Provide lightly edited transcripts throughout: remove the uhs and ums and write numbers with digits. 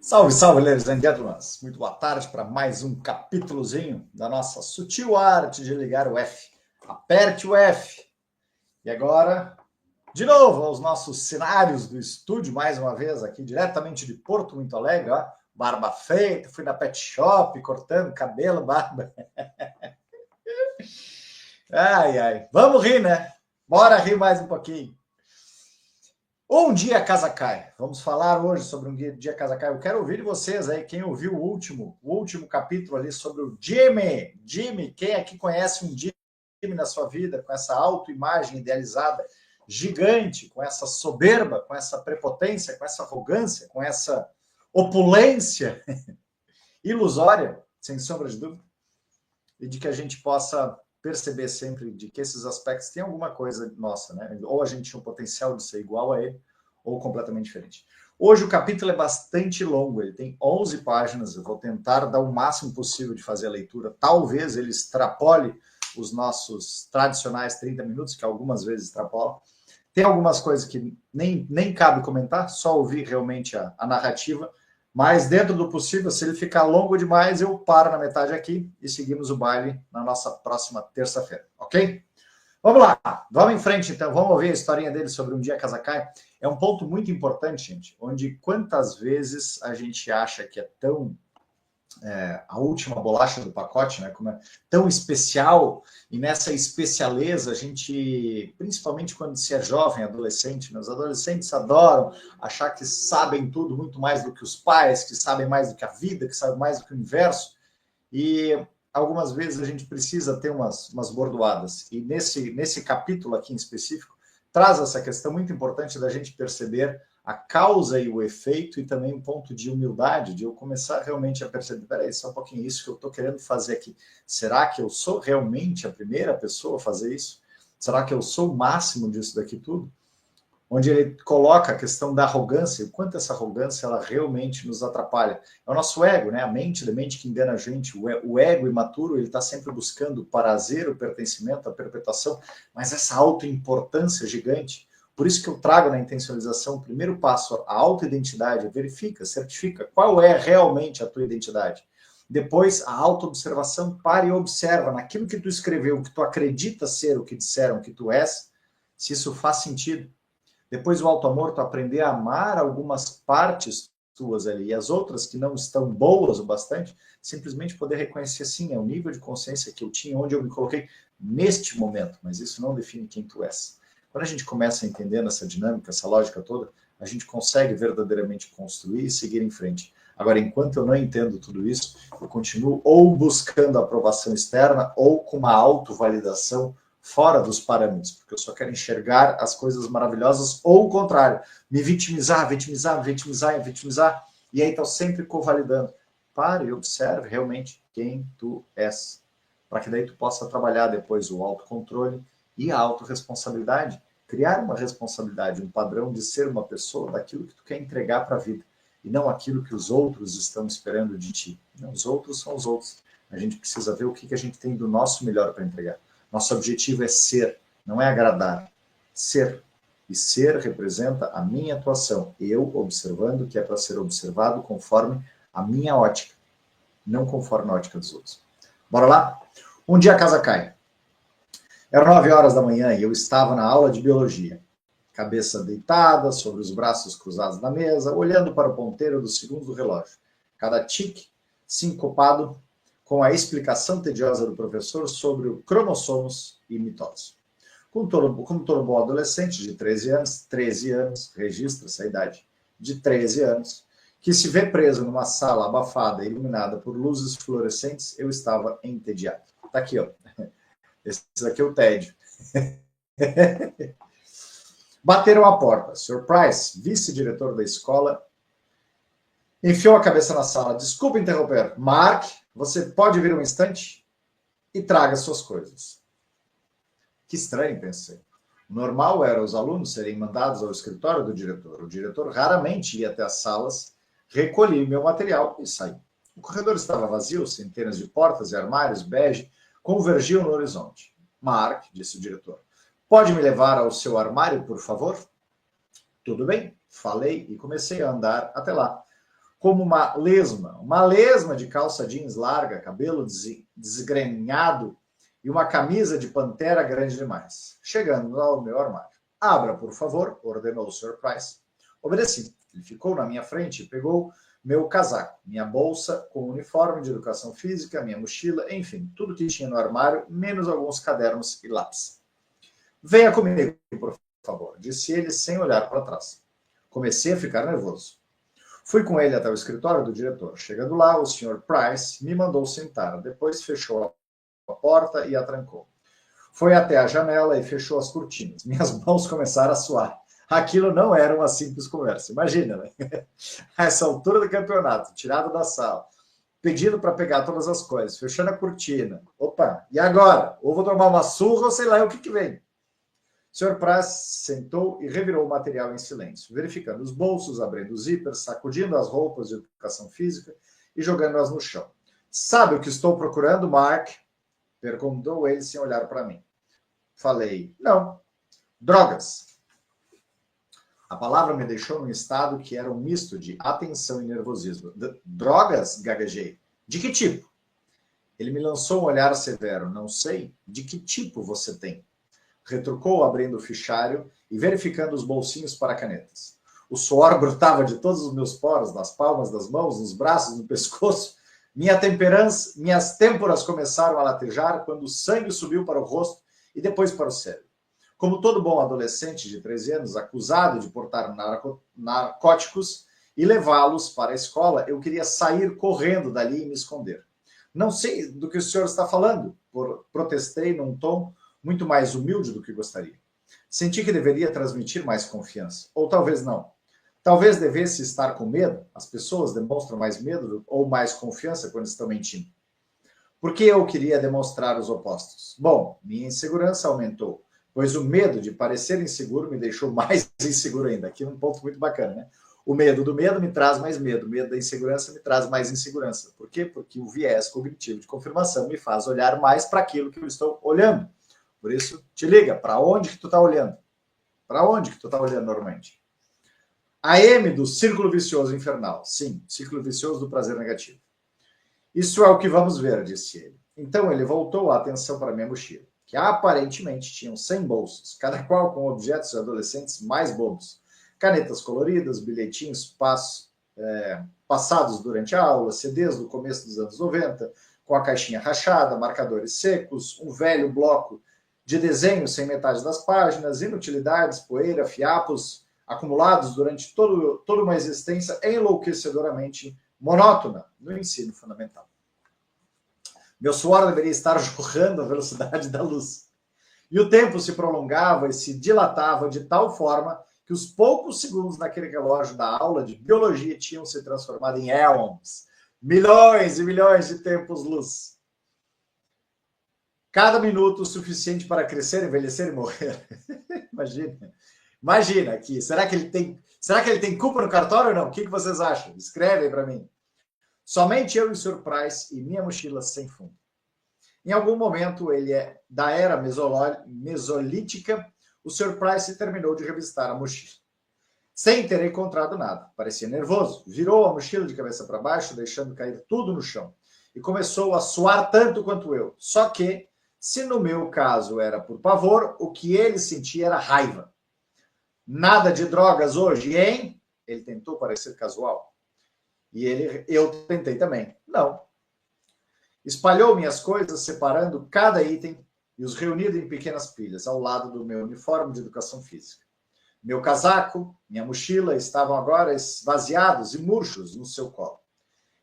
Salve, salve, ladies and gentlemen. Muito boa tarde para mais um capítulozinho da nossa sutil arte de ligar o F. Aperte o F. E agora, de novo, aos nossos cenários do estúdio, mais uma vez, aqui diretamente de Porto Muito Alegre, ó. Barba feita, fui na pet shop, cortando cabelo, barba. Ai, ai. Vamos rir, né? Bora rir mais um pouquinho. Um dia a casa cai. Vamos falar hoje sobre um dia a casa cai. Eu quero ouvir de vocês aí, quem ouviu o último capítulo ali sobre o Jimmy. Jimmy, quem aqui conhece um Jimmy na sua vida, com essa autoimagem idealizada gigante, com essa soberba, com essa prepotência, com essa arrogância, com essa opulência ilusória, sem sombra de dúvida, e de que a gente possa perceber sempre de que esses aspectos têm alguma coisa nossa, né? Ou a gente tem o potencial de ser igual a ele, ou completamente diferente. Hoje o capítulo é bastante longo, ele tem 11 páginas, eu vou tentar dar o máximo possível de fazer a leitura, talvez ele extrapole os nossos tradicionais 30 minutos, que algumas vezes extrapolam. Tem algumas coisas que nem cabe comentar, só ouvir realmente a narrativa, mas dentro do possível, se ele ficar longo demais, eu paro na metade aqui e seguimos o baile na nossa próxima terça-feira, ok? Vamos lá, vamos em frente então, vamos ouvir a historinha dele sobre um dia a casa cai. É um ponto muito importante, gente, onde quantas vezes a gente acha que é tão a última bolacha do pacote, né? Como é tão especial, e nessa especialeza a gente, principalmente quando se é jovem, adolescente, né? Os adolescentes adoram achar que sabem tudo muito mais do que os pais, que sabem mais do que a vida, que sabem mais do que o universo, e algumas vezes a gente precisa ter umas bordoadas, e nesse capítulo aqui em específico, traz essa questão muito importante da gente perceber a causa e o efeito, e também um ponto de humildade, de eu começar realmente a perceber, peraí, só um pouquinho, isso que eu estou querendo fazer aqui, será que eu sou realmente a primeira pessoa a fazer isso? Será que eu sou o máximo disso daqui tudo? Onde ele coloca a questão da arrogância, o quanto essa arrogância ela realmente nos atrapalha. É o nosso ego, né? A mente que engana a gente. O ego imaturo, ele está sempre buscando o prazer, o pertencimento, a perpetuação, mas essa autoimportância gigante. Por isso que eu trago na intencionalização o primeiro passo, a autoidentidade, verifica, certifica qual é realmente a tua identidade. Depois, a autoobservação, para e observa naquilo que tu escreveu, que tu acredita ser o que disseram que tu és, se isso faz sentido. Depois o auto-amor, tu aprender a amar algumas partes tuas ali, e as outras que não estão boas o bastante, simplesmente poder reconhecer, assim, é o nível de consciência que eu tinha, onde eu me coloquei neste momento, mas isso não define quem tu és. Quando a gente começa a entender essa dinâmica, essa lógica toda, a gente consegue verdadeiramente construir e seguir em frente. Agora, enquanto eu não entendo tudo isso, eu continuo ou buscando aprovação externa ou com uma autovalidação fora dos parâmetros, porque eu só quero enxergar as coisas maravilhosas, ou o contrário, me vitimizar, e aí estou sempre convalidando. Pare e observe realmente quem tu és, para que daí tu possa trabalhar depois o autocontrole e a autorresponsabilidade, criar uma responsabilidade, um padrão de ser uma pessoa daquilo que tu quer entregar para a vida, e não aquilo que os outros estão esperando de ti. Não, os outros são os outros. A gente precisa ver o que a gente tem do nosso melhor para entregar. Nosso objetivo é ser, não é agradar. Ser. E ser representa a minha atuação. Eu observando que é para ser observado conforme a minha ótica, não conforme a ótica dos outros. Bora lá? Um dia a casa cai. Eram 9 horas da manhã e eu estava na aula de biologia. Cabeça deitada, sobre os braços cruzados na mesa, olhando para o ponteiro do segundo do relógio. Cada tique sincopado com a explicação tediosa do professor sobre o cromossomos e mitose. Como todo bom adolescente de 13 anos, registra essa idade, de 13 anos, que se vê preso numa sala abafada e iluminada por luzes fluorescentes, eu estava entediado. Tá aqui, ó. Esse aqui é o tédio. Bateram a porta. Sr. Price, vice-diretor da escola, enfiou a cabeça na sala. Desculpe interromper. Mark, você pode vir um instante? E traga suas coisas. Que estranho, pensei. O normal era os alunos serem mandados ao escritório do diretor. O diretor raramente ia até as salas, recolhia meu material e saía. O corredor estava vazio, centenas de portas e armários bege convergiam no horizonte. Mark, disse o diretor, pode me levar ao seu armário, por favor? Tudo bem, falei e comecei a andar até lá. como uma lesma de calça jeans larga, cabelo desgrenhado e uma camisa de pantera grande demais. Chegando ao meu armário. Abra, por favor, ordenou o Sr. Price. Obedeci. Ele ficou na minha frente e pegou meu casaco, minha bolsa com uniforme de educação física, minha mochila, enfim, tudo que tinha no armário, menos alguns cadernos e lápis. Venha comigo, por favor, disse ele sem olhar para trás. Comecei a ficar nervoso. Fui com ele até o escritório do diretor. Chegando lá, o Sr. Price me mandou sentar. Depois fechou a porta e a trancou. Foi até a janela e fechou as cortinas. Minhas mãos começaram a suar. Aquilo não era uma simples conversa. Imagina, né? A essa altura do campeonato, tirado da sala, pedindo para pegar todas as coisas, fechando a cortina. Opa, e agora? Ou vou tomar uma surra ou sei lá o que vem. O Sr. Price sentou e revirou o material em silêncio, verificando os bolsos, abrindo os zíperes, sacudindo as roupas de educação física e jogando-as no chão. Sabe o que estou procurando, Mark? Perguntou ele sem olhar para mim. Falei, não. Drogas. A palavra me deixou num estado que era um misto de atenção e nervosismo. Drogas? Gaguejei. De que tipo? Ele me lançou um olhar severo. Não sei. De que tipo você tem? Retrucou, abrindo o fichário e verificando os bolsinhos para canetas. O suor brotava de todos os meus poros, nas palmas das mãos, nos braços, no pescoço. Minhas têmporas começaram a latejar quando o sangue subiu para o rosto e depois para o cérebro. Como todo bom adolescente de 13 anos, acusado de portar narcóticos e levá-los para a escola, eu queria sair correndo dali e me esconder. Não sei do que o senhor está falando, protestei num tom muito mais humilde do que gostaria. Senti que deveria transmitir mais confiança, ou talvez não. Talvez devesse estar com medo. As pessoas demonstram mais medo ou mais confiança quando estão mentindo. Por que eu queria demonstrar os opostos? Bom, minha insegurança aumentou, pois o medo de parecer inseguro me deixou mais inseguro ainda. Aqui é um ponto muito bacana, né? O medo do medo me traz mais medo, o medo da insegurança me traz mais insegurança. Por quê? Porque o viés cognitivo de confirmação me faz olhar mais para aquilo que eu estou olhando. Por isso, te liga, para onde que tu está olhando? Para onde que tu está olhando normalmente? A M do círculo vicioso infernal. Sim, círculo vicioso do prazer negativo. Isso é o que vamos ver, disse ele. Então ele voltou a atenção para minha mochila, que aparentemente tinham 100 bolsos, cada qual com objetos de adolescentes mais bobos. Canetas coloridas, bilhetinhos passados durante a aula, CDs do começo dos anos 90, com a caixinha rachada, marcadores secos, um velho bloco de desenhos sem metade das páginas, inutilidades, poeira, fiapos acumulados durante toda uma existência enlouquecedoramente monótona no ensino fundamental. Meu suor deveria estar jorrando à velocidade da luz. E o tempo se prolongava e se dilatava de tal forma que os poucos segundos naquele relógio da aula de biologia tinham se transformado em éons, milhões e milhões de tempos-luz. Cada minuto o suficiente para crescer, envelhecer e morrer. Imagina aqui. Será que ele tem culpa no cartório ou não? O que vocês acham? Escrevem para mim. Somente eu e o Sr. Price e minha mochila sem fundo. Em algum momento, da era mesolítica, o Sr. Price terminou de revistar a mochila. Sem ter encontrado nada. Parecia nervoso. Virou a mochila de cabeça para baixo, deixando cair tudo no chão. E começou a suar tanto quanto eu. Só que, se no meu caso era por pavor, o que ele sentia era raiva. Nada de drogas hoje, hein? Ele tentou parecer casual. E eu tentei também. Não. Espalhou minhas coisas, separando cada item e os reunindo em pequenas pilhas, ao lado do meu uniforme de educação física. Meu casaco, minha mochila estavam agora esvaziados e murchos no seu colo.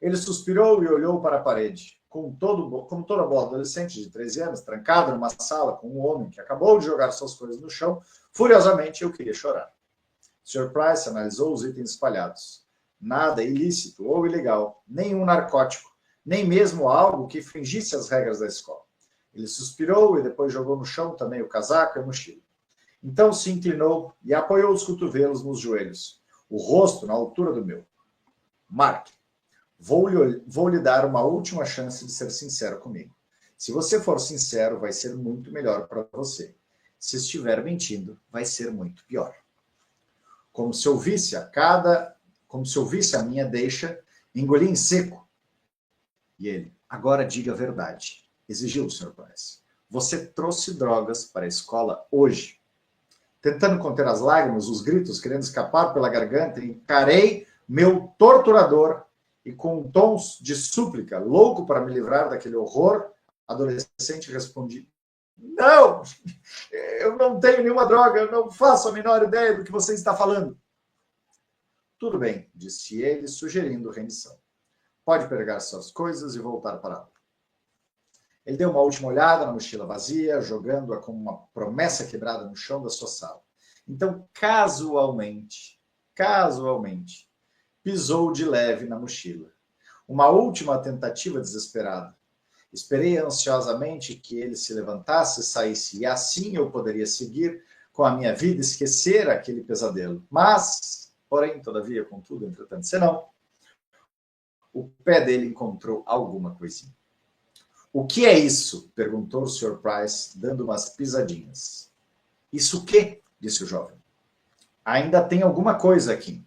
Ele suspirou e olhou para a parede. Como toda boa adolescente de 13 anos, trancado numa sala com um homem que acabou de jogar suas coisas no chão, furiosamente eu queria chorar. O Sr. Price analisou os itens espalhados. Nada ilícito ou ilegal, nenhum narcótico, nem mesmo algo que infringisse as regras da escola. Ele suspirou e depois jogou no chão também o casaco e a mochila. Então se inclinou e apoiou os cotovelos nos joelhos, o rosto na altura do meu. Mark, vou lhe dar uma última chance de ser sincero comigo. Se você for sincero, vai ser muito melhor para você. Se estiver mentindo, vai ser muito pior. Como se ouvisse a minha deixa Engoli em seco. E ele, agora diga a verdade, exigiu do Sr. Price. Você trouxe drogas para a escola hoje. Tentando conter as lágrimas, os gritos, querendo escapar pela garganta, encarei meu torturador e com tons de súplica, louco para me livrar daquele horror, adolescente respondi, não, eu não tenho nenhuma droga, eu não faço a menor ideia do que você está falando. Tudo bem, disse ele, sugerindo rendição. Pode pegar suas coisas e voltar para a aula. Ele deu uma última olhada na mochila vazia, jogando-a como uma promessa quebrada no chão da sua sala. Então, casualmente, pisou de leve na mochila. Uma última tentativa desesperada. Esperei ansiosamente que ele se levantasse e saísse, e assim eu poderia seguir com a minha vida, esquecer aquele pesadelo. Mas, porém, todavia, contudo, entretanto, senão, o pé dele encontrou alguma coisinha. O que é isso? Perguntou o Sr. Price, dando umas pisadinhas. Isso o quê? Disse o jovem. Ainda tem alguma coisa aqui.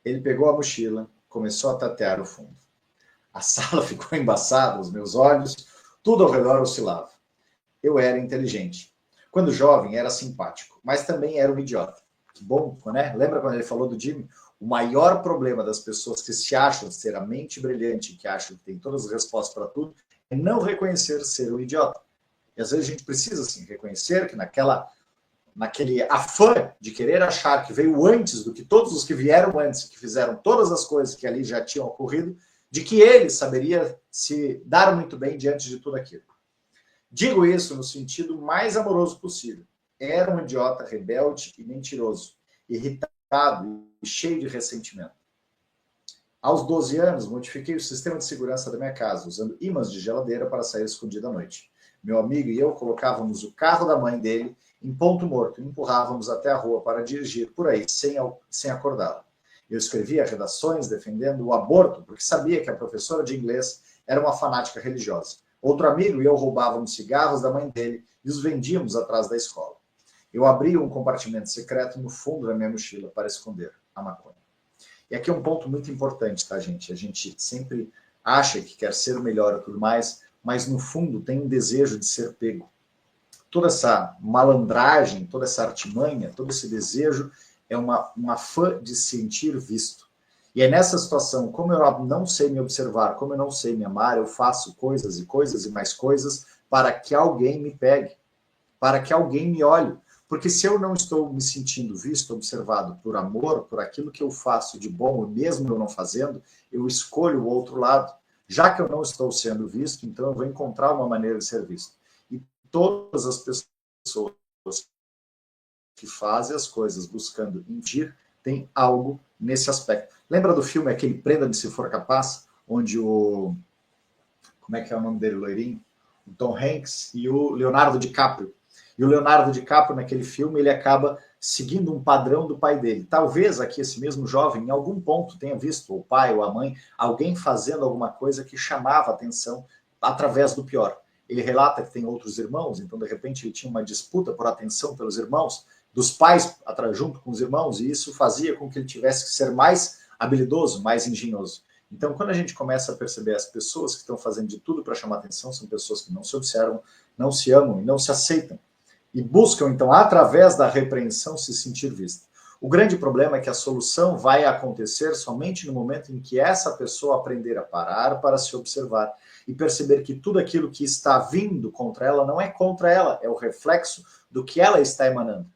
Ele pegou a mochila, começou a tatear o fundo. A sala ficou embaçada, os meus olhos, tudo ao redor oscilava. Eu era inteligente. Quando jovem, era simpático, mas também era um idiota. Que bom, né? Lembra quando ele falou do Jimmy? O maior problema das pessoas que se acham ser a mente brilhante, que acham que tem todas as respostas para tudo, é não reconhecer ser um idiota. E às vezes a gente precisa, assim, reconhecer que naquele afã de querer achar que veio antes do que todos os que vieram antes, que fizeram todas as coisas que ali já tinham ocorrido, de que ele saberia se dar muito bem diante de tudo aquilo. Digo isso no sentido mais amoroso possível. Era um idiota rebelde e mentiroso, irritado e cheio de ressentimento. Aos 12 anos, modifiquei o sistema de segurança da minha casa, usando ímãs de geladeira para sair escondido à noite. Meu amigo e eu colocávamos o carro da mãe dele em ponto morto e empurrávamos até a rua para dirigir por aí, sem acordá-la. Eu escrevia redações defendendo o aborto, porque sabia que a professora de inglês era uma fanática religiosa. Outro amigo e eu roubávamos cigarros da mãe dele e os vendíamos atrás da escola. Eu abria um compartimento secreto no fundo da minha mochila para esconder a maconha. E aqui é um ponto muito importante, tá, gente? A gente sempre acha que quer ser o melhor e tudo mais, mas no fundo tem um desejo de ser pego. Toda essa malandragem, toda essa artimanha, todo esse desejo é uma fã de sentir visto. E é nessa situação, como eu não sei me observar, como eu não sei me amar, eu faço coisas e mais coisas para que alguém me pegue, para que alguém me olhe. Porque se eu não estou me sentindo visto, observado por amor, por aquilo que eu faço de bom, mesmo eu não fazendo, eu escolho o outro lado. Já que eu não estou sendo visto, então eu vou encontrar uma maneira de ser visto. E todas as pessoas que fazem as coisas buscando impedir, tem algo nesse aspecto. Lembra do filme aquele Prenda-me se for capaz, onde o... Como é que é o nome dele, loirinho? O Tom Hanks e o Leonardo DiCaprio. E o Leonardo DiCaprio, naquele filme, ele acaba seguindo um padrão do pai dele. Talvez aqui esse mesmo jovem, em algum ponto, tenha visto o pai ou a mãe, alguém fazendo alguma coisa que chamava a atenção através do pior. Ele relata que tem outros irmãos, então, de repente, ele tinha uma disputa por atenção pelos irmãos, dos pais junto com os irmãos, e isso fazia com que ele tivesse que ser mais habilidoso, mais engenhoso. Então, quando a gente começa a perceber as pessoas que estão fazendo de tudo para chamar atenção, são pessoas que não se observam, não se amam e não se aceitam. E buscam, então, através da repreensão, se sentir vista. O grande problema é que a solução vai acontecer somente no momento em que essa pessoa aprender a parar para se observar e perceber que tudo aquilo que está vindo contra ela não é contra ela, é o reflexo do que ela está emanando.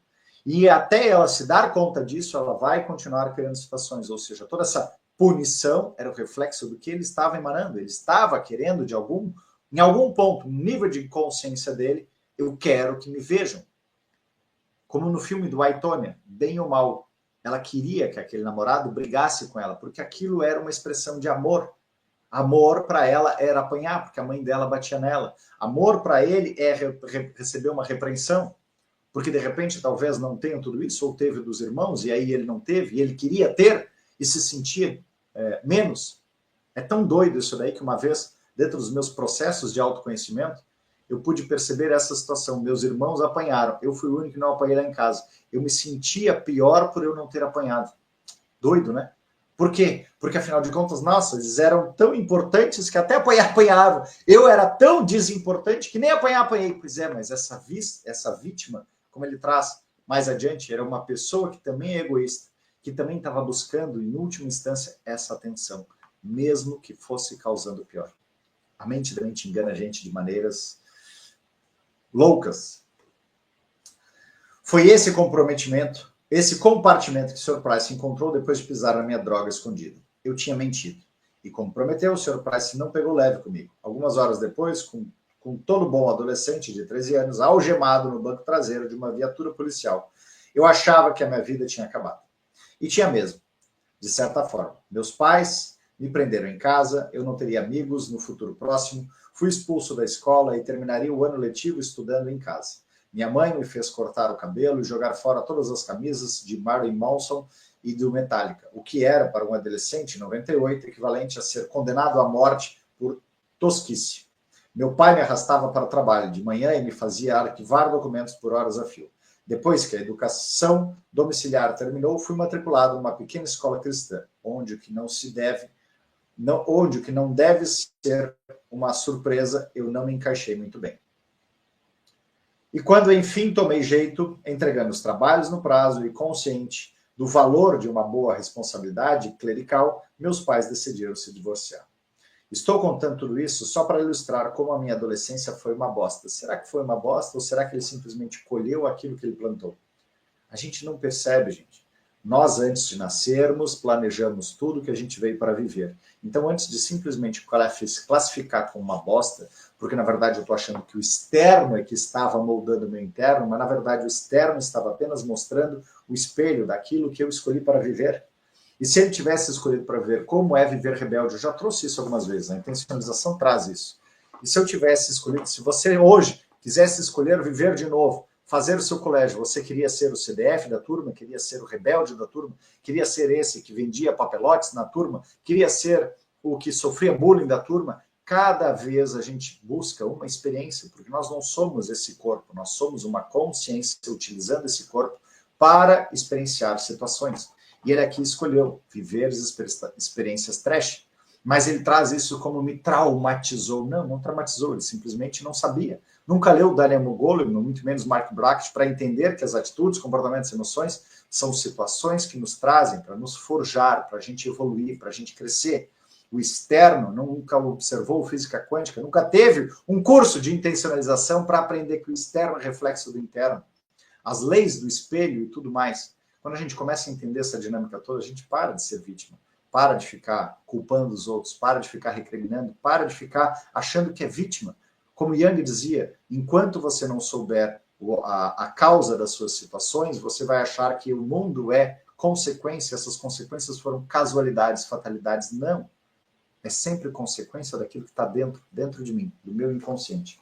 E até ela se dar conta disso, ela vai continuar criando situações, ou seja, toda essa punição era o reflexo do que ele estava emanando. Ele estava querendo, em algum ponto, um nível de consciência dele, eu quero que me vejam. Como no filme do Aitonia, bem ou mal, ela queria que aquele namorado brigasse com ela, porque aquilo era uma expressão de amor. Amor para ela era apanhar, porque a mãe dela batia nela. Amor para ele é receber uma repreensão, porque de repente talvez não tenha tudo isso, ou teve dos irmãos, e aí ele não teve, e ele queria ter, e se sentia menos. É tão doido isso daí que uma vez, dentro dos meus processos de autoconhecimento, eu pude perceber essa situação. Meus irmãos apanharam, eu fui o único que não apanhei lá em casa. Eu me sentia pior por eu não ter apanhado. Doido, né? Por quê? Porque, afinal de contas, nossa, eles eram tão importantes que até apanhavam. Eu era tão desimportante que nem apanhei. Pois é, mas essa vítima, como ele traz mais adiante, era uma pessoa que também é egoísta, que também estava buscando, em última instância, essa atenção, mesmo que fosse causando pior. A mente da mente engana a gente de maneiras loucas. Foi esse comprometimento, esse compartimento que o Sr. Price encontrou depois de pisar na minha droga escondida. Eu tinha mentido. E como prometeu, o Sr. Price não pegou leve comigo. Algumas horas depois, com todo bom adolescente de 13 anos, algemado no banco traseiro de uma viatura policial, eu achava que a minha vida tinha acabado. E tinha mesmo, de certa forma. Meus pais me prenderam em casa, eu não teria amigos no futuro próximo, fui expulso da escola e terminaria o ano letivo estudando em casa. Minha mãe me fez cortar o cabelo e jogar fora todas as camisas de Marilyn Manson e do Metallica, o que era, para um adolescente em 98, equivalente a ser condenado à morte por tosquice. Meu pai me arrastava para o trabalho de manhã e me fazia arquivar documentos por horas a fio. Depois que a educação domiciliar terminou, fui matriculado numa pequena escola cristã, onde o que não deve ser uma surpresa, eu não me encaixei muito bem. E quando, enfim, tomei jeito, entregando os trabalhos no prazo e consciente do valor de uma boa responsabilidade clerical, meus pais decidiram se divorciar. Estou contando tudo isso só para ilustrar como a minha adolescência foi uma bosta. Será que foi uma bosta ou será que ele simplesmente colheu aquilo que ele plantou? A gente não percebe, gente. Nós, antes de nascermos, planejamos tudo que a gente veio para viver. Então, antes de simplesmente classificar como uma bosta, porque na verdade eu estou achando que o externo é que estava moldando o meu interno, mas na verdade o externo estava apenas mostrando o espelho daquilo que eu escolhi para viver. E se ele tivesse escolhido para ver como é viver rebelde, eu já trouxe isso algumas vezes, a intencionalização traz isso. E se eu tivesse escolhido, se você hoje quisesse escolher viver de novo, fazer o seu colégio, você queria ser o CDF da turma, queria ser o rebelde da turma, queria ser esse que vendia papelotes na turma, queria ser o que sofria bullying da turma, cada vez a gente busca uma experiência, porque nós não somos esse corpo, nós somos uma consciência utilizando esse corpo para experienciar situações. E ele aqui escolheu viver experiências trash, mas ele traz isso como me traumatizou. Não traumatizou, ele simplesmente não sabia. Nunca leu Daniel Goleman, muito menos Mark Brackett, para entender que as atitudes, comportamentos e emoções são situações que nos trazem para nos forjar, para a gente evoluir, para a gente crescer. O externo nunca observou física quântica, nunca teve um curso de intencionalização para aprender que o externo é reflexo do interno. As leis do espelho e tudo mais. Quando a gente começa a entender essa dinâmica toda, a gente para de ser vítima, para de ficar culpando os outros, para de ficar recriminando, para de ficar achando que é vítima. Como Jung dizia, enquanto você não souber a causa das suas situações, você vai achar que o mundo é consequência, essas consequências foram casualidades, fatalidades. Não. É sempre consequência daquilo que está dentro de mim, do meu inconsciente.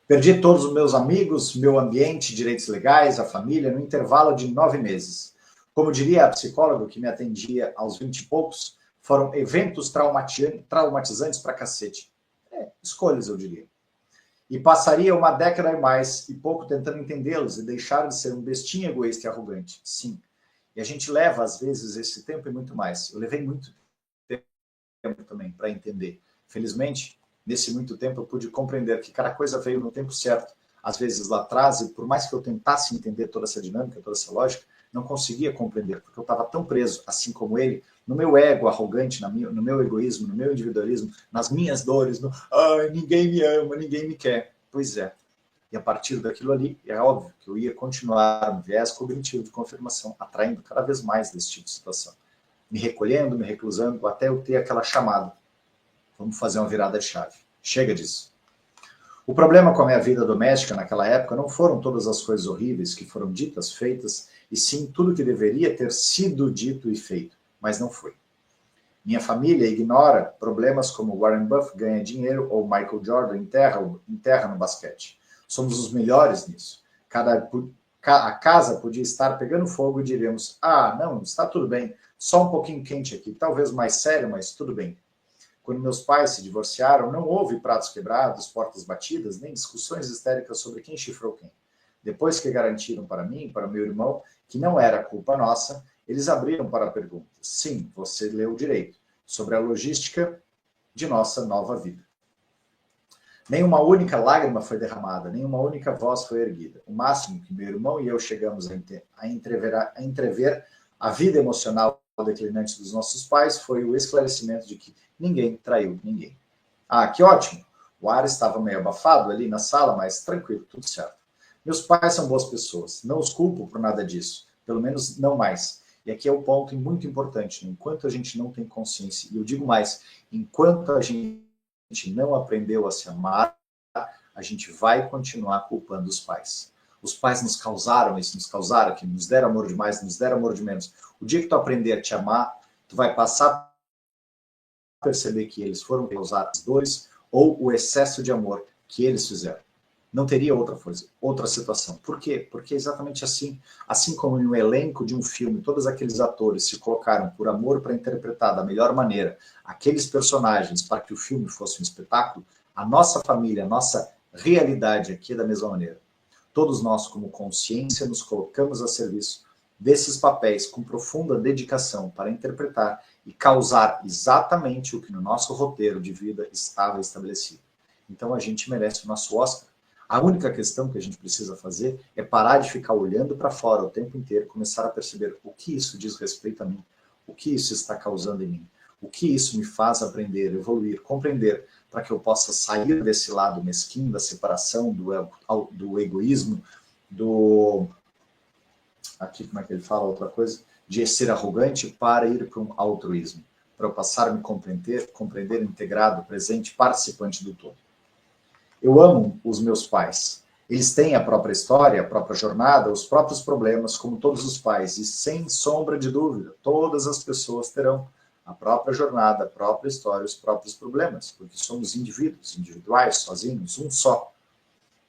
Perdi todos os meus amigos, meu ambiente, direitos legais, a família, no intervalo de 9 meses. Como diria a psicóloga que me atendia aos 20 e poucos, foram eventos traumatizantes pra cacete. Escolhas, eu diria. E passaria uma década e mais e pouco tentando entendê-los e deixar de ser um bestinha egoísta e arrogante. Sim. E a gente leva, às vezes, esse tempo e muito mais. Eu levei muito tempo também para entender. Felizmente, nesse muito tempo eu pude compreender que cada coisa veio no tempo certo, às vezes lá atrás, e por mais que eu tentasse entender toda essa dinâmica, toda essa lógica, não conseguia compreender, porque eu estava tão preso, assim como ele, no meu ego arrogante, no meu egoísmo, no meu individualismo, nas minhas dores, ninguém me ama, ninguém me quer. Pois é. E a partir daquilo ali, é óbvio que eu ia continuar no viés cognitivo de confirmação, atraindo cada vez mais desse tipo de situação. Me recolhendo, me reclusando, até eu ter aquela chamada. Vamos fazer uma virada de chave. Chega disso. O problema com a minha vida doméstica naquela época não foram todas as coisas horríveis que foram ditas, feitas, e sim tudo que deveria ter sido dito e feito, mas não foi. Minha família ignora problemas como Warren Buffett ganha dinheiro ou Michael Jordan enterra no basquete. Somos os melhores nisso. A casa podia estar pegando fogo e diríamos, não, está tudo bem, só um pouquinho quente aqui, talvez mais sério, mas tudo bem. Quando meus pais se divorciaram, não houve pratos quebrados, portas batidas, nem discussões histéricas sobre quem chifrou quem. Depois que garantiram para mim e para meu irmão que não era culpa nossa, Eles abriram para a pergunta. Sim, você leu direito. Sobre a logística de nossa nova vida. Nenhuma única lágrima foi derramada, nenhuma única voz foi erguida. O máximo que meu irmão e eu chegamos a entrever a vida emocional declinante dos nossos pais foi o esclarecimento de que ninguém traiu ninguém. Ah, que ótimo! O ar estava meio abafado ali na sala, mas tranquilo, tudo certo. Meus pais são boas pessoas, não os culpo por nada disso, pelo menos não mais. E aqui é o ponto muito importante, enquanto a gente não tem consciência, e eu digo mais, enquanto a gente não aprendeu a se amar, a gente vai continuar culpando os pais. Os pais nos causaram isso, nos causaram aquilo, nos deram amor demais, nos deram amor de menos. O dia que tu aprender a te amar, tu vai passar a perceber que eles foram causar as dores ou o excesso de amor que eles fizeram. Não teria outra coisa, outra situação. Por quê? Porque é exatamente assim. Assim como no elenco de um filme, todos aqueles atores se colocaram por amor para interpretar da melhor maneira aqueles personagens para que o filme fosse um espetáculo, a nossa família, a nossa realidade aqui é da mesma maneira. Todos nós, como consciência, nos colocamos a serviço desses papéis com profunda dedicação para interpretar e causar exatamente o que no nosso roteiro de vida estava estabelecido. Então a gente merece o nosso Oscar. A única questão que a gente precisa fazer é parar de ficar olhando para fora o tempo inteiro, começar a perceber o que isso diz respeito a mim, o que isso está causando em mim, o que isso me faz aprender, evoluir, compreender, para que eu possa sair desse lado mesquinho da separação, do egoísmo, do... Aqui, como é que ele fala outra coisa? De ser arrogante para ir para um altruísmo, para eu passar a me compreender integrado, presente, participante do todo. Eu amo os meus pais. Eles têm a própria história, a própria jornada, os próprios problemas, como todos os pais. E sem sombra de dúvida, todas as pessoas terão a própria jornada, a própria história, os próprios problemas, porque somos indivíduos, individuais, sozinhos, um só.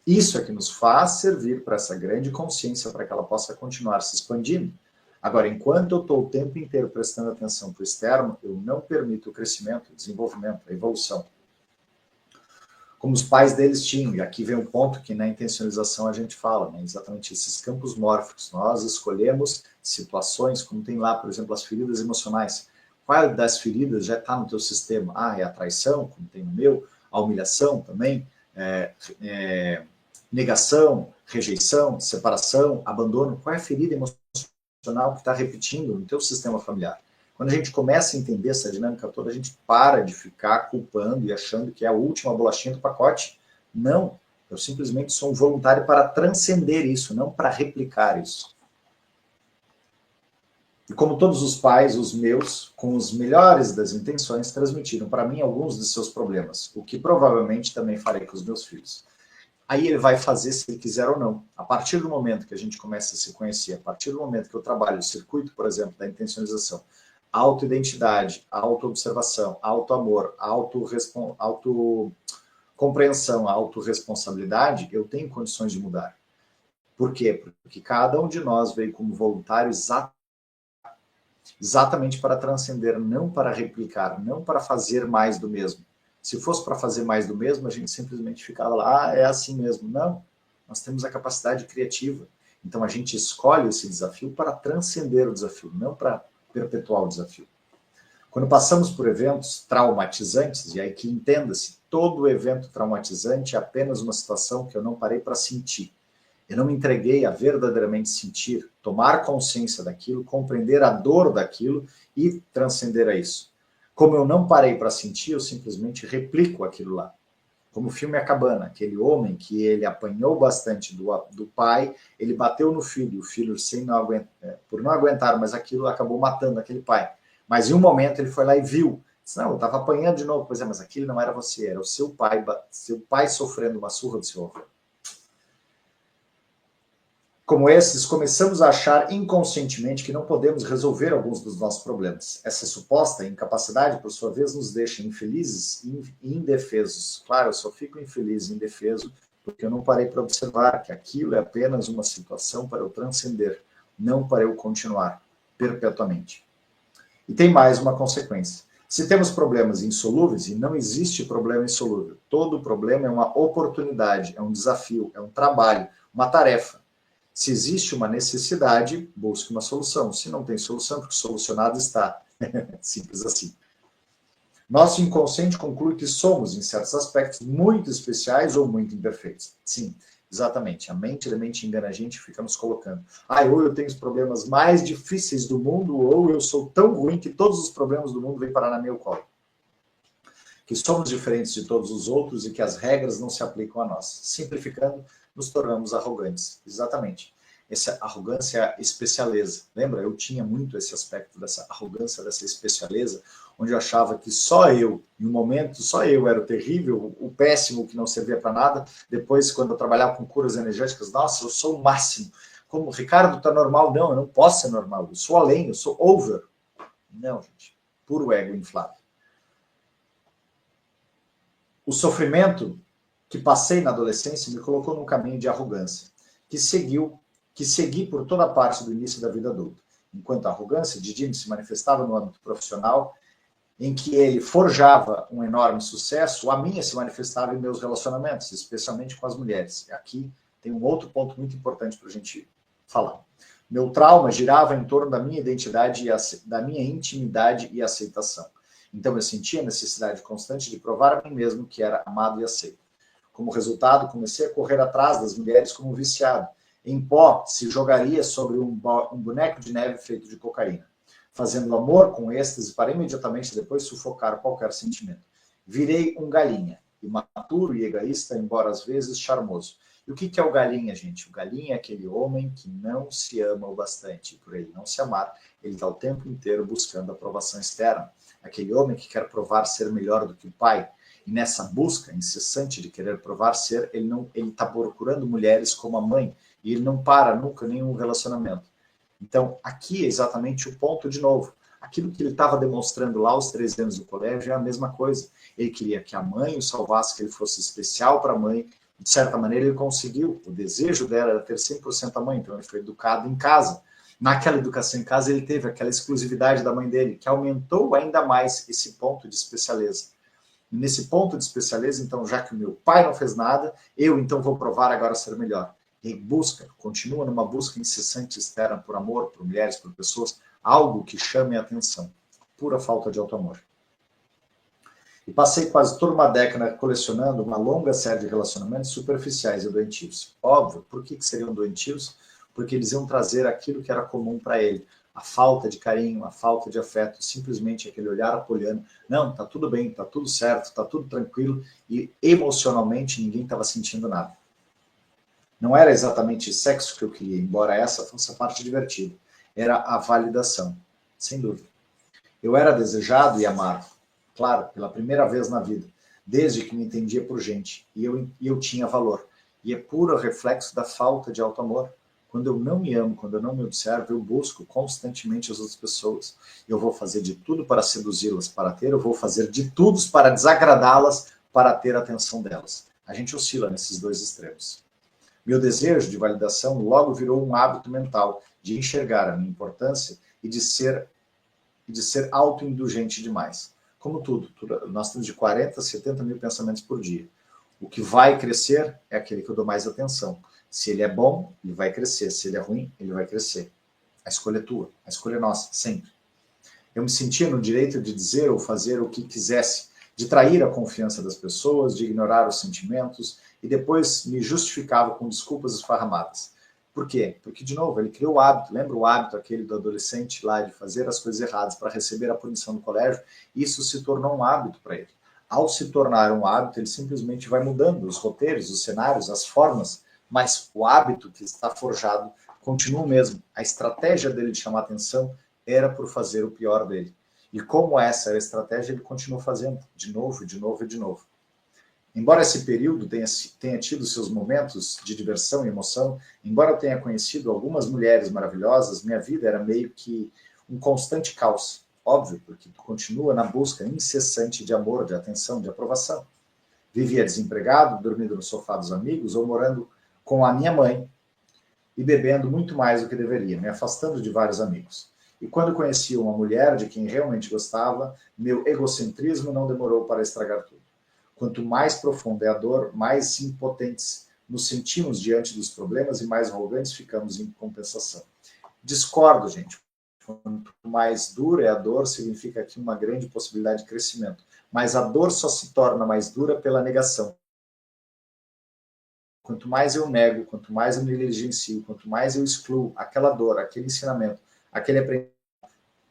Isso é que nos faz servir para essa grande consciência, para que ela possa continuar se expandindo. Agora, enquanto eu estou o tempo inteiro prestando atenção para o externo, eu não permito o crescimento, o desenvolvimento, a evolução. Como os pais deles tinham, e aqui vem um ponto que na intencionalização a gente fala, né? Exatamente esses campos mórficos. Nós escolhemos situações, como tem lá, por exemplo, as feridas emocionais. Qual das feridas já está no teu sistema? Ah, é a traição, como tem no meu, a humilhação também, negação, rejeição, separação, abandono. Qual é a ferida emocional que está repetindo no teu sistema familiar? Quando a gente começa a entender essa dinâmica toda, a gente para de ficar culpando e achando que é a última bolachinha do pacote. Não, eu simplesmente sou um voluntário para transcender isso, não para replicar isso. E como todos os pais, os meus, com os melhores das intenções, transmitiram para mim alguns de seus problemas, o que provavelmente também farei com os meus filhos. Aí ele vai fazer se ele quiser ou não. A partir do momento que a gente começa a se conhecer, a partir do momento que eu trabalho o circuito, por exemplo, da intencionalização, autoidentidade, autoobservação, autoamor, autocompreensão, autorresponsabilidade, eu tenho condições de mudar. Por quê? Porque cada um de nós veio como voluntário exatamente para transcender, não para replicar, não para fazer mais do mesmo. Se fosse para fazer mais do mesmo, a gente simplesmente ficava lá, é assim mesmo. Não, nós temos a capacidade criativa. Então a gente escolhe esse desafio para transcender o desafio, não para perpetuar o desafio. Quando passamos por eventos traumatizantes, e aí que entenda-se, todo evento traumatizante é apenas uma situação que eu não parei para sentir. Eu não me entreguei a verdadeiramente sentir, tomar consciência daquilo, compreender a dor daquilo e transcender a isso. Como eu não parei para sentir, eu simplesmente replico aquilo lá. Como o filme A Cabana, aquele homem que ele apanhou bastante do pai, ele bateu no filho, o filho por não aguentar, mas aquilo acabou matando aquele pai. Mas em um momento ele foi lá e viu, disse, não, eu estava apanhando de novo, pois é, mas aquilo não era você, era o seu pai sofrendo uma surra do seu avô. Como esses, começamos a achar inconscientemente que não podemos resolver alguns dos nossos problemas. Essa suposta incapacidade, por sua vez, nos deixa infelizes e indefesos. Claro, eu só fico infeliz e indefeso porque eu não parei para observar que aquilo é apenas uma situação para eu transcender, não para eu continuar perpetuamente. E tem mais uma consequência. Se temos problemas insolúveis, e não existe problema insolúvel, todo problema é uma oportunidade, é um desafio, é um trabalho, uma tarefa. Se existe uma necessidade, busque uma solução. Se não tem solução, porque solucionado está. Simples assim. Nosso inconsciente conclui que somos, em certos aspectos, muito especiais ou muito imperfeitos. Sim, exatamente. A mente engana a gente e fica nos colocando. Ou eu tenho os problemas mais difíceis do mundo, ou eu sou tão ruim que todos os problemas do mundo vêm parar na meu colo. Que somos diferentes de todos os outros e que as regras não se aplicam a nós. Simplificando, nos tornamos arrogantes. Exatamente. Essa arrogância é a especialeza. Lembra? Eu tinha muito esse aspecto dessa arrogância, dessa especialeza, onde eu achava que só eu, em um momento, só eu era o terrível, o péssimo que não servia para nada. Depois, quando eu trabalhava com curas energéticas, nossa, eu sou o máximo. Como o Ricardo está normal, não, eu não posso ser normal. Eu sou além, eu sou over. Não, gente. Puro ego inflado. O sofrimento que passei na adolescência me colocou num caminho de arrogância, que segui por toda a parte do início da vida adulta. Enquanto a arrogância de Jim se manifestava no âmbito profissional, em que ele forjava um enorme sucesso, a minha se manifestava em meus relacionamentos, especialmente com as mulheres. Aqui tem um outro ponto muito importante para a gente falar. Meu trauma girava em torno da minha identidade, da minha intimidade e aceitação. Então eu sentia a necessidade constante de provar a mim mesmo que era amado e aceito. Como resultado, comecei a correr atrás das mulheres como um viciado. Em pó, se jogaria sobre um boneco de neve feito de cocaína, fazendo amor com êxtase para imediatamente depois sufocar qualquer sentimento. Virei um galinha, imaturo e egoísta, embora às vezes charmoso. E o que é o galinha, gente? O galinha é aquele homem que não se ama o bastante. Por ele não se amar, ele está o tempo inteiro buscando aprovação externa. Aquele homem que quer provar ser melhor do que o pai. E nessa busca incessante de querer provar ser, ele está procurando mulheres como a mãe. E ele não para nunca nenhum relacionamento. Então, aqui é exatamente o ponto de novo. Aquilo que ele estava demonstrando lá aos 13 anos do colégio é a mesma coisa. Ele queria que a mãe o salvasse, que ele fosse especial para a mãe. De certa maneira, ele conseguiu. O desejo dela era ter 100% a mãe, então ele foi educado em casa. Naquela educação em casa, ele teve aquela exclusividade da mãe dele, que aumentou ainda mais esse ponto de especialeza. E nesse ponto de especialeza, então, já que o meu pai não fez nada, eu então vou provar agora ser melhor. E continua numa busca incessante externa por amor, por mulheres, por pessoas, algo que chame a atenção. Pura falta de auto-amor. E passei quase toda uma década colecionando uma longa série de relacionamentos superficiais e doentios. Óbvio, por que seriam doentios? Porque eles iam trazer aquilo que era comum para ele. A falta de carinho, a falta de afeto, simplesmente aquele olhar apoiando. Não, tá tudo bem, tá tudo certo, tá tudo tranquilo. E emocionalmente ninguém estava sentindo nada. Não era exatamente sexo que eu queria, embora essa fosse a parte divertida. Era a validação, sem dúvida. Eu era desejado e amado, claro, pela primeira vez na vida, desde que me entendia por gente, e eu tinha valor. E é puro reflexo da falta de auto-amor. Quando eu não me amo, quando eu não me observo, eu busco constantemente as outras pessoas. Eu vou fazer de tudo para seduzi-las, eu vou fazer de tudo para desagradá-las, para ter a atenção delas. A gente oscila nesses dois extremos. Meu desejo de validação logo virou um hábito mental de enxergar a minha importância e de ser autoindulgente demais. Como tudo, nós temos de 40 a 70 mil pensamentos por dia. O que vai crescer é aquele que eu dou mais atenção. Se ele é bom, ele vai crescer. Se ele é ruim, ele vai crescer. A escolha é tua, a escolha é nossa, sempre. Eu me sentia no direito de dizer ou fazer o que quisesse, de trair a confiança das pessoas, de ignorar os sentimentos, e depois me justificava com desculpas esfarramadas. Por quê? Porque, de novo, ele criou o hábito. Lembra o hábito aquele do adolescente lá de fazer as coisas erradas para receber a punição do colégio? Isso se tornou um hábito para ele. Ao se tornar um hábito, ele simplesmente vai mudando os roteiros, os cenários, as formas, mas o hábito que está forjado continua o mesmo. A estratégia dele de chamar atenção era por fazer o pior dele. E como essa era a estratégia, ele continuou fazendo de novo, de novo e de novo. Embora esse período tenha tido seus momentos de diversão e emoção, embora eu tenha conhecido algumas mulheres maravilhosas, minha vida era meio que um constante caos. Óbvio, porque tu continua na busca incessante de amor, de atenção, de aprovação. Vivia desempregado, dormindo no sofá dos amigos ou morando com a minha mãe e bebendo muito mais do que deveria, me afastando de vários amigos. E quando conheci uma mulher de quem realmente gostava, meu egocentrismo não demorou para estragar tudo. Quanto mais profunda é a dor, mais impotentes nos sentimos diante dos problemas e mais arrogantes ficamos em compensação. Discordo, gente. Quanto mais dura é a dor, significa aqui uma grande possibilidade de crescimento. Mas a dor só se torna mais dura pela negação. Quanto mais eu nego, quanto mais eu me negligencio, quanto mais eu excluo aquela dor, aquele ensinamento, aquele aprendizado,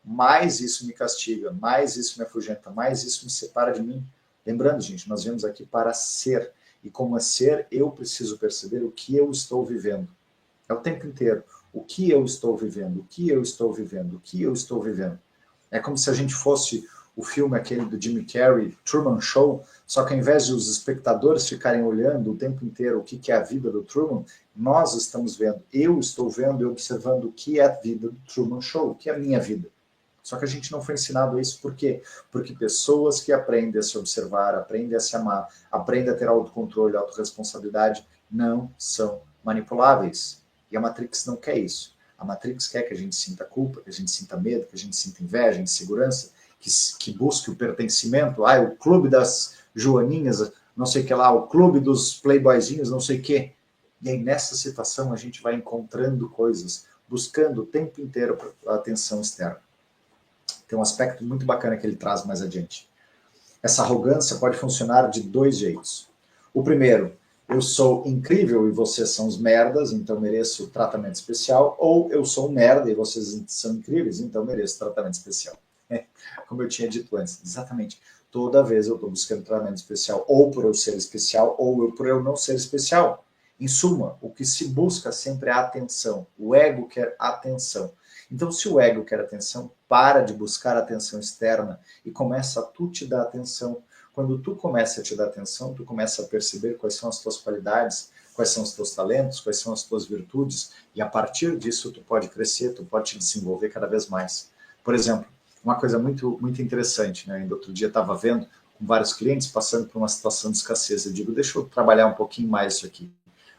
mais isso me castiga, mais isso me afugenta, mais isso me separa de mim. Lembrando, gente, nós viemos aqui para ser. E como é ser, eu preciso perceber o que eu estou vivendo. É o tempo inteiro. O que eu estou vivendo, o que eu estou vivendo, o que eu estou vivendo. É como se a gente fosse o filme aquele do Jim Carrey, Truman Show, só que ao invés de os espectadores ficarem olhando o tempo inteiro o que é a vida do Truman, nós estamos vendo, eu estou vendo e observando o que é a vida do Truman Show, o que é a minha vida. Só que a gente não foi ensinado isso por quê? Porque pessoas que aprendem a se observar, aprendem a se amar, aprendem a ter autocontrole, autorresponsabilidade, não são manipuláveis. E a Matrix não quer isso. A Matrix quer que a gente sinta culpa, que a gente sinta medo, que a gente sinta inveja, insegurança, que busque o pertencimento. Ah, o clube das joaninhas, não sei o que lá, o clube dos playboyzinhos, não sei o que. E aí nessa situação a gente vai encontrando coisas, buscando o tempo inteiro a atenção externa. Tem um aspecto muito bacana que ele traz mais adiante. Essa arrogância pode funcionar de dois jeitos. O primeiro, eu sou incrível e vocês são os merdas, então mereço tratamento especial, ou eu sou um merda e vocês são incríveis, então mereço tratamento especial. Como eu tinha dito antes, exatamente. Toda vez eu estou buscando tratamento especial, ou por eu ser especial, ou por eu não ser especial. Em suma, o que se busca sempre é a atenção. O ego quer atenção. Então, se o ego quer atenção, para de buscar atenção externa e começa a tu te dar atenção. Quando tu começa a te dar atenção, tu começa a perceber quais são as tuas qualidades, quais são os teus talentos, quais são as tuas virtudes, e a partir disso tu pode crescer, tu pode te desenvolver cada vez mais. Por exemplo, uma coisa muito, muito interessante, né? Ainda outro dia estava vendo com vários clientes passando por uma situação de escassez. Eu digo, deixa eu trabalhar um pouquinho mais isso aqui.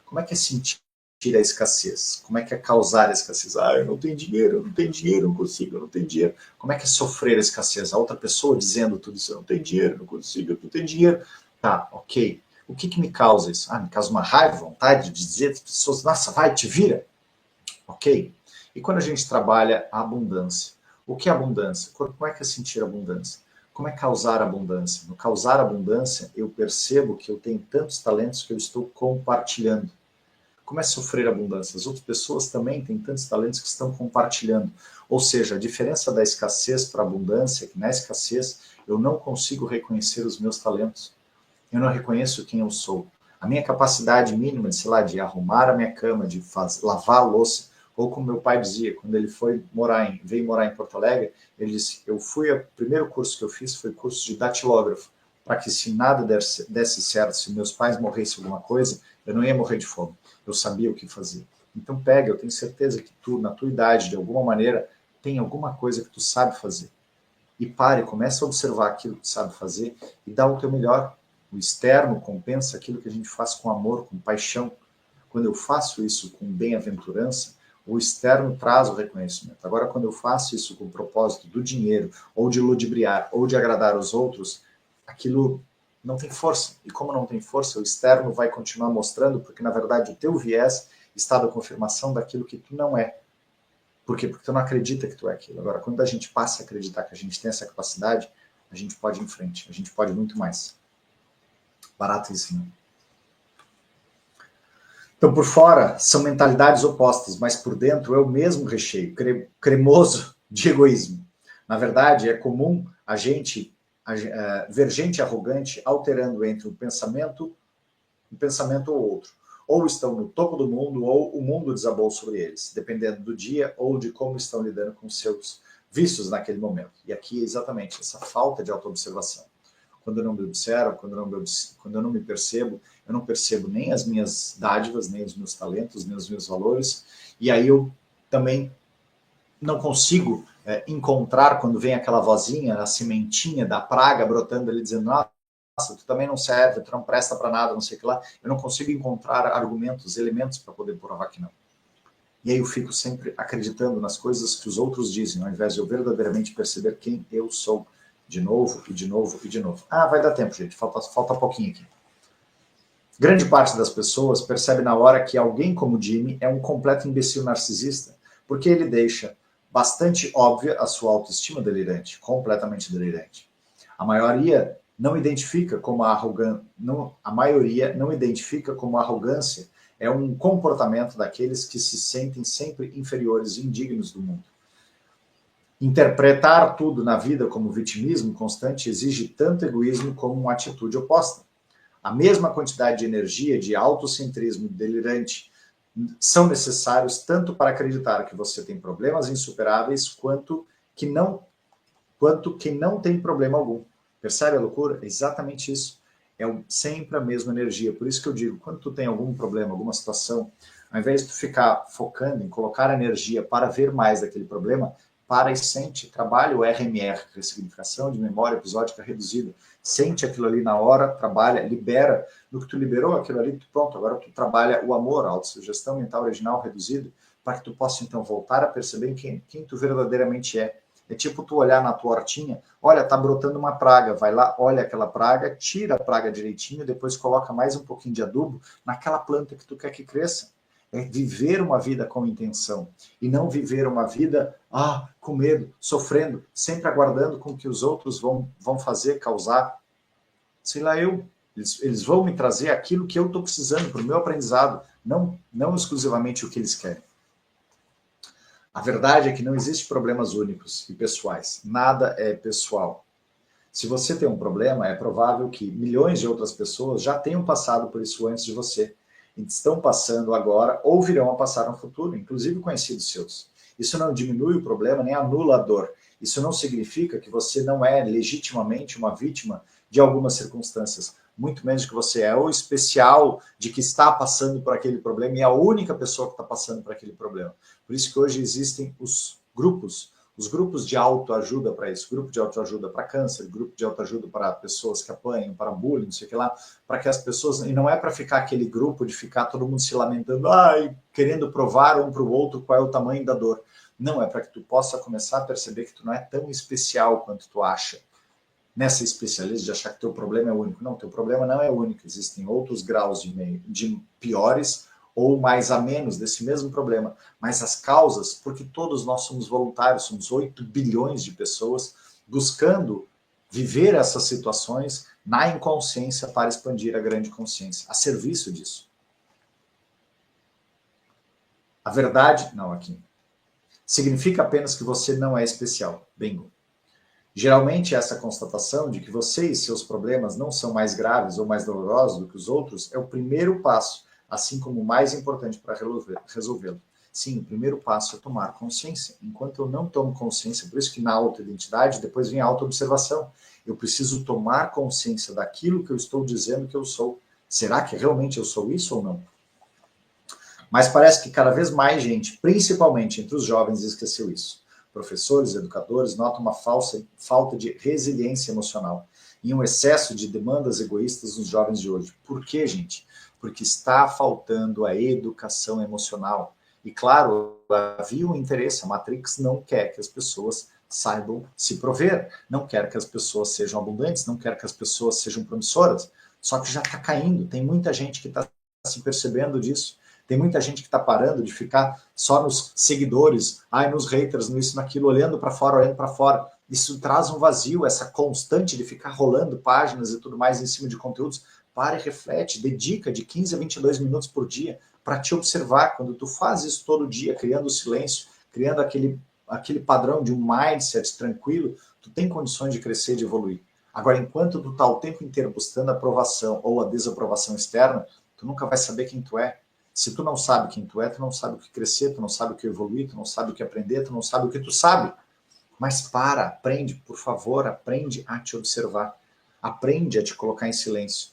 Como é que é sentir a escassez? Como é que é causar a escassez? Ah, eu não tenho dinheiro, não consigo, eu não tenho dinheiro. Como é que é sofrer a escassez? A outra pessoa dizendo tudo isso, eu não tenho dinheiro, não consigo, eu não tenho dinheiro. Tá, ok. O que me causa isso? Ah, me causa uma raiva, vontade de dizer às pessoas, nossa, vai, te vira. Ok. E quando a gente trabalha a abundância? O que é abundância? Como é que é sentir abundância? Como é causar abundância? No causar abundância, eu percebo que eu tenho tantos talentos que eu estou compartilhando. Como é sofrer abundância? As outras pessoas também têm tantos talentos que estão compartilhando. Ou seja, a diferença da escassez para a abundância é que na escassez eu não consigo reconhecer os meus talentos. Eu não reconheço quem eu sou. A minha capacidade mínima de, sei lá, de arrumar a minha cama, de lavar a louça, ou como meu pai dizia, quando ele veio morar em Porto Alegre, ele disse, o primeiro curso que eu fiz foi curso de datilógrafo, para que se nada desse certo, se meus pais morressem alguma coisa, eu não ia morrer de fome. Eu sabia o que fazer. Então pega, eu tenho certeza que tu, na tua idade, de alguma maneira, tem alguma coisa que tu sabe fazer. E pare, começa a observar aquilo que tu sabe fazer e dá o teu melhor. O externo compensa aquilo que a gente faz com amor, com paixão. Quando eu faço isso com bem-aventurança, o externo traz o reconhecimento. Agora, quando eu faço isso com o propósito do dinheiro, ou de ludibriar, ou de agradar os outros, aquilo não tem força. E como não tem força, o externo vai continuar mostrando, porque na verdade o teu viés está da confirmação daquilo que tu não é. Por quê? Porque tu não acredita que tu é aquilo. Agora, quando a gente passa a acreditar que a gente tem essa capacidade, a gente pode ir em frente, a gente pode muito mais. Barato isso, né? Então, por fora, são mentalidades opostas, mas por dentro é o mesmo recheio, cremoso de egoísmo. Na verdade, é comum a gente ver gente arrogante alterando entre um pensamento ou outro. Ou estão no topo do mundo, ou o mundo desabou sobre eles, dependendo do dia ou de como estão lidando com seus vícios naquele momento. E aqui é exatamente essa falta de autoobservação. Quando eu não me observo, quando eu não me percebo, eu não percebo nem as minhas dádivas, nem os meus talentos, nem os meus valores, e aí eu também não consigo encontrar, quando vem aquela vozinha, a sementinha da praga brotando ali, dizendo, nossa, tu também não serve, tu não presta para nada, não sei o que lá, eu não consigo encontrar argumentos, elementos para poder provar que não. E aí eu fico sempre acreditando nas coisas que os outros dizem, ao invés de eu verdadeiramente perceber quem eu sou. De novo, e de novo, e de novo. Ah, vai dar tempo, gente. Falta pouquinho aqui. Grande parte das pessoas percebe na hora que alguém como Jimmy é um completo imbecil narcisista, porque ele deixa bastante óbvia a sua autoestima delirante, completamente delirante. A maioria não identifica como a maioria não identifica como arrogância é um comportamento daqueles que se sentem sempre inferiores e indignos do mundo. Interpretar tudo na vida como vitimismo constante exige tanto egoísmo como uma atitude oposta. A mesma quantidade de energia, de autocentrismo delirante são necessários tanto para acreditar que você tem problemas insuperáveis quanto que não tem problema algum. Percebe a loucura? É exatamente isso. É sempre a mesma energia. Por isso que eu digo, quando tu tem algum problema, alguma situação, ao invés de tu ficar focando em colocar energia para ver mais daquele problema, para e sente, trabalha o RMR, ressignificação de memória episódica reduzida. Sente aquilo ali na hora, trabalha, libera. No que tu liberou aquilo ali, pronto, agora tu trabalha o amor, a autossugestão mental original reduzida, para que tu possa então voltar a perceber quem tu verdadeiramente é. É tipo tu olhar na tua hortinha, olha, tá brotando uma praga, vai lá, olha aquela praga, tira a praga direitinho, depois coloca mais um pouquinho de adubo naquela planta que tu quer que cresça. É viver uma vida com intenção e não viver uma vida com medo, sofrendo, sempre aguardando com que os outros vão fazer, causar. Sei lá, eles vão me trazer aquilo que eu estou precisando para o meu aprendizado, não exclusivamente o que eles querem. A verdade é que não existe problemas únicos e pessoais. Nada é pessoal. Se você tem um problema, é provável que milhões de outras pessoas já tenham passado por isso antes de você. E estão passando agora ou virão a passar no futuro, inclusive conhecidos seus. Isso não diminui o problema nem anula a dor. Isso não significa que você não é legitimamente uma vítima de algumas circunstâncias. Muito menos que você é o especial de que está passando por aquele problema e é a única pessoa que está passando por aquele problema. Por isso que hoje existem os grupos de autoajuda para isso, grupo de autoajuda para câncer, grupo de autoajuda para pessoas que apanham, para bullying, não sei o que lá, para que as pessoas, e não é para ficar aquele grupo de ficar todo mundo se lamentando, querendo provar um para o outro qual é o tamanho da dor. Não, é para que tu possa começar a perceber que tu não é tão especial quanto tu acha. Nessa especialista de achar que teu problema é único. Não, teu problema não é único, existem outros graus de piores ou mais a menos desse mesmo problema, mas as causas, porque todos nós somos voluntários, somos 8 bilhões de pessoas buscando viver essas situações na inconsciência para expandir a grande consciência, a serviço disso. A verdade, não, aqui, significa apenas que você não é especial. Bingo. Geralmente, essa constatação de que você e seus problemas não são mais graves ou mais dolorosos do que os outros é o primeiro passo, assim como o mais importante para resolvê-lo. Sim, o primeiro passo é tomar consciência. Enquanto eu não tomo consciência, por isso que na autoidentidade depois vem a autoobservação. Eu preciso tomar consciência daquilo que eu estou dizendo que eu sou. Será que realmente eu sou isso ou não? Mas parece que cada vez mais gente, principalmente entre os jovens, esqueceu isso. Professores, educadores notam uma falta de resiliência emocional e um excesso de demandas egoístas nos jovens de hoje. Por quê, gente? Porque está faltando a educação emocional. E claro, havia um interesse, a Matrix não quer que as pessoas saibam se prover, não quer que as pessoas sejam abundantes, não quer que as pessoas sejam promissoras. Só que já está caindo, tem muita gente que está se percebendo disso. Tem muita gente que está parando de ficar só nos seguidores, nos haters, nisso, naquilo, olhando para fora. Isso traz um vazio, essa constante de ficar rolando páginas e tudo mais em cima de conteúdos. Para e reflete, dedica de 15 a 22 minutos por dia para te observar. Quando tu faz isso todo dia, criando silêncio, criando aquele padrão de um mindset tranquilo, tu tem condições de crescer, de evoluir. Agora, enquanto tu está o tempo inteiro buscando a aprovação ou a desaprovação externa, tu nunca vai saber quem tu é. Se tu não sabe quem tu é, tu não sabe o que crescer, tu não sabe o que evoluir, tu não sabe o que aprender, tu não sabe o que tu sabe. Mas aprende, por favor, aprende a te observar. Aprende a te colocar em silêncio.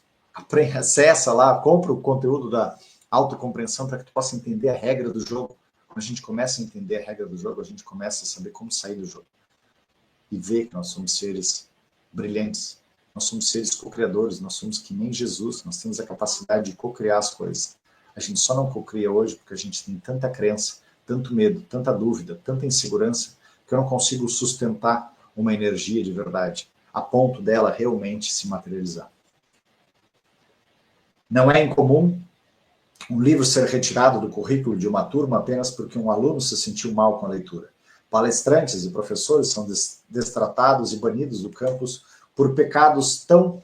Acessa lá, compra o conteúdo da autocompreensão para que tu possa entender a regra do jogo. Quando a gente começa a entender a regra do jogo, a gente começa a saber como sair do jogo. E ver que nós somos seres brilhantes. Nós somos seres co-criadores, nós somos que nem Jesus, nós temos a capacidade de co-criar as coisas. A gente só não cocria hoje porque a gente tem tanta crença, tanto medo, tanta dúvida, tanta insegurança, que eu não consigo sustentar uma energia de verdade, a ponto dela realmente se materializar. Não é incomum um livro ser retirado do currículo de uma turma apenas porque um aluno se sentiu mal com a leitura. Palestrantes e professores são destratados e banidos do campus por pecados tão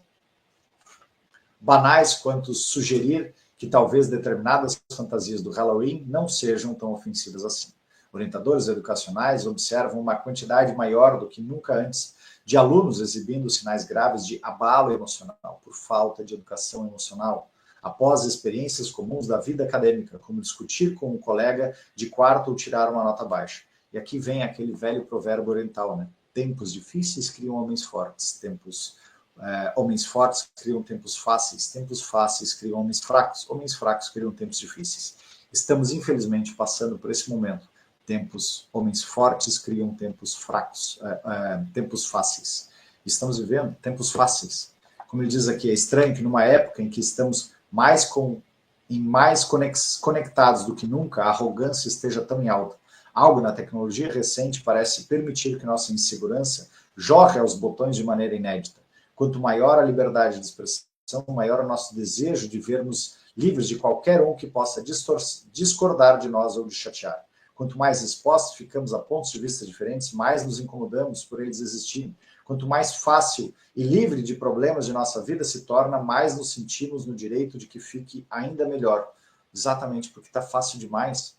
banais quanto sugerir que talvez determinadas fantasias do Halloween não sejam tão ofensivas assim. Orientadores educacionais observam uma quantidade maior do que nunca antes de alunos exibindo sinais graves de abalo emocional por falta de educação emocional, após experiências comuns da vida acadêmica, como discutir com um colega de quarto ou tirar uma nota baixa. E aqui vem aquele velho provérbio oriental, né? Tempos difíceis criam homens fortes, homens fortes criam tempos fáceis criam homens fracos criam tempos difíceis. Estamos, infelizmente, passando por esse momento. Homens fortes criam tempos fracos, tempos fáceis. Estamos vivendo tempos fáceis. Como ele diz aqui, é estranho que numa época em que estamos mais conectados do que nunca, a arrogância esteja tão em alta. Algo na tecnologia recente parece permitir que nossa insegurança jorre aos botões de maneira inédita. Quanto maior a liberdade de expressão, maior o nosso desejo de vermos livres de qualquer um que possa discordar de nós ou de chatear. Quanto mais expostos ficamos a pontos de vista diferentes, mais nos incomodamos por eles existirem. Quanto mais fácil e livre de problemas de nossa vida se torna, mais nos sentimos no direito de que fique ainda melhor. Exatamente porque está fácil demais.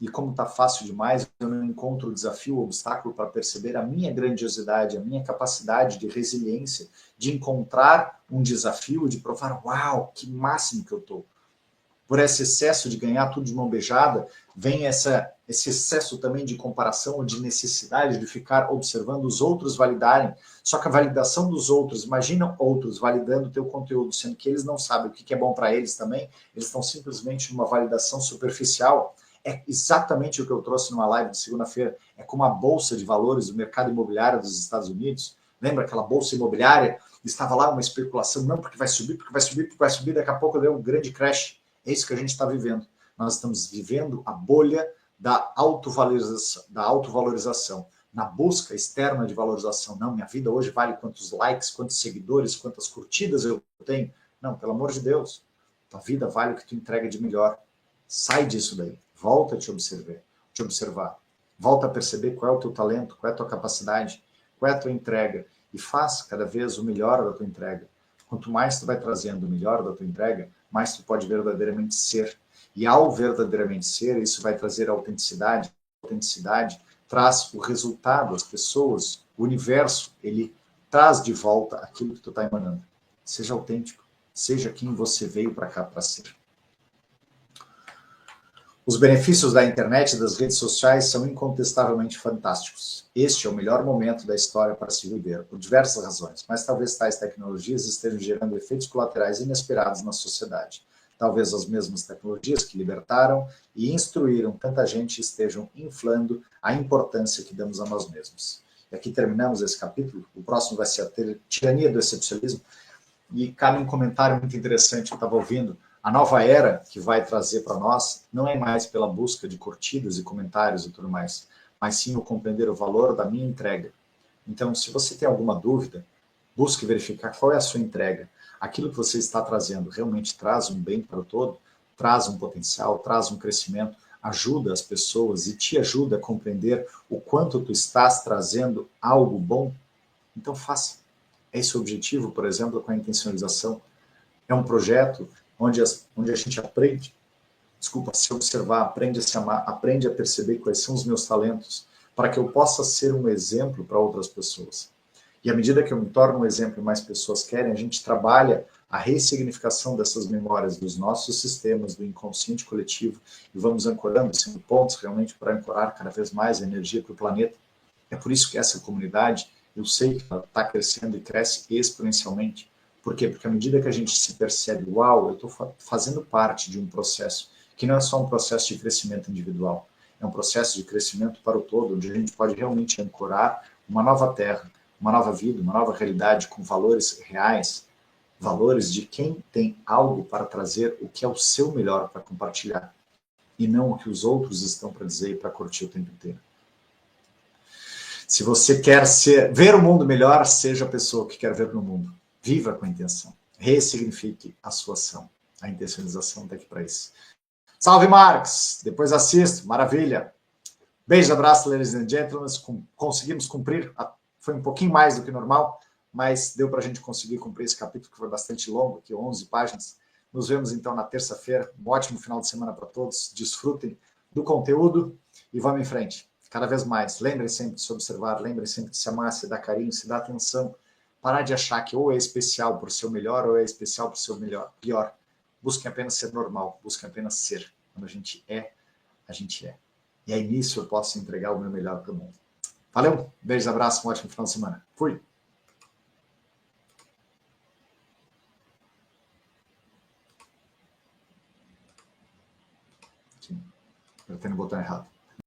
E como está fácil demais, eu não encontro o desafio, o obstáculo para perceber a minha grandiosidade, a minha capacidade de resiliência, de encontrar um desafio, de provar, uau, que máximo que eu estou. Por esse excesso de ganhar tudo de mão beijada, vem esse excesso também de comparação ou de necessidade de ficar observando os outros validarem. Só que a validação dos outros, imagina outros validando o teu conteúdo, sendo que eles não sabem o que é bom para eles também, eles estão simplesmente numa validação superficial. É exatamente o que eu trouxe numa live de segunda-feira. É como a bolsa de valores do mercado imobiliário dos Estados Unidos. Lembra aquela bolsa imobiliária? Estava lá uma especulação, não, porque vai subir, daqui a pouco deu um grande crash. É isso que a gente está vivendo. Nós estamos vivendo a bolha da autovalorização, na busca externa de valorização. Não, minha vida hoje vale quantos likes, quantos seguidores, quantas curtidas eu tenho. Não, pelo amor de Deus. Tua vida vale o que tu entrega de melhor. Sai disso daí. Volta a te observar. Volta a perceber qual é o teu talento, qual é a tua capacidade, qual é a tua entrega. E faz cada vez o melhor da tua entrega. Quanto mais tu vai trazendo o melhor da tua entrega, mais tu pode verdadeiramente ser. E ao verdadeiramente ser, isso vai trazer autenticidade. A autenticidade traz o resultado, as pessoas, o universo, ele traz de volta aquilo que tu está emanando. Seja autêntico. Seja quem você veio para cá para ser. Os benefícios da internet e das redes sociais são incontestavelmente fantásticos. Este é o melhor momento da história para se viver, por diversas razões, mas talvez tais tecnologias estejam gerando efeitos colaterais inesperados na sociedade. Talvez as mesmas tecnologias que libertaram e instruíram tanta gente estejam inflando a importância que damos a nós mesmos. E aqui terminamos esse capítulo. O próximo vai ser a tirania do excepcionalismo. E cabe um comentário muito interessante que eu estava ouvindo. A nova era que vai trazer para nós não é mais pela busca de curtidas e comentários e tudo mais, mas sim o compreender o valor da minha entrega. Então, se você tem alguma dúvida, busque verificar qual é a sua entrega. Aquilo que você está trazendo realmente traz um bem para o todo? Traz um potencial, traz um crescimento, ajuda as pessoas e te ajuda a compreender o quanto tu estás trazendo algo bom? Então, faça. Esse é o objetivo, por exemplo, com a intencionalização. É um projeto onde a gente aprende, a se observar, aprende a se amar, aprende a perceber quais são os meus talentos, para que eu possa ser um exemplo para outras pessoas. E à medida que eu me torno um exemplo e mais pessoas querem, a gente trabalha a ressignificação dessas memórias dos nossos sistemas, do inconsciente coletivo, e vamos ancorando, sendo pontos realmente para ancorar cada vez mais a energia para o planeta. É por isso que essa comunidade, eu sei que ela está crescendo e cresce exponencialmente. Por quê? Porque à medida que a gente se percebe, uau, eu estou fazendo parte de um processo que não é só um processo de crescimento individual, é um processo de crescimento para o todo, onde a gente pode realmente ancorar uma nova terra, uma nova vida, uma nova realidade com valores reais, valores de quem tem algo para trazer o que é o seu melhor para compartilhar, e não o que os outros estão para dizer e para curtir o tempo inteiro. Se você quer ver o mundo melhor, seja a pessoa que quer ver no mundo. Viva com intenção. Ressignifique a sua ação. A intencionalização está aqui para isso. Salve, Marcos! Depois assisto, maravilha. Beijo, abraço, ladies and gentlemen. Conseguimos cumprir, foi um pouquinho mais do que normal, mas deu para a gente conseguir cumprir esse capítulo, que foi bastante longo, aqui 11 páginas. Nos vemos, então, na terça-feira. Um ótimo final de semana para todos. Desfrutem do conteúdo e vamos em frente. Cada vez mais. Lembrem sempre de se observar, lembrem sempre de se amar, se dar carinho, se dar atenção. Parar de achar que ou é especial por ser o melhor ou é especial por ser o melhor. Pior. Busquem apenas ser normal. Busquem apenas ser. Quando a gente é, a gente é. E aí nisso eu posso entregar o meu melhor para o mundo. Valeu, beijos, abraço, um ótimo final de semana. Fui. Aqui, eu tenho o botão errado.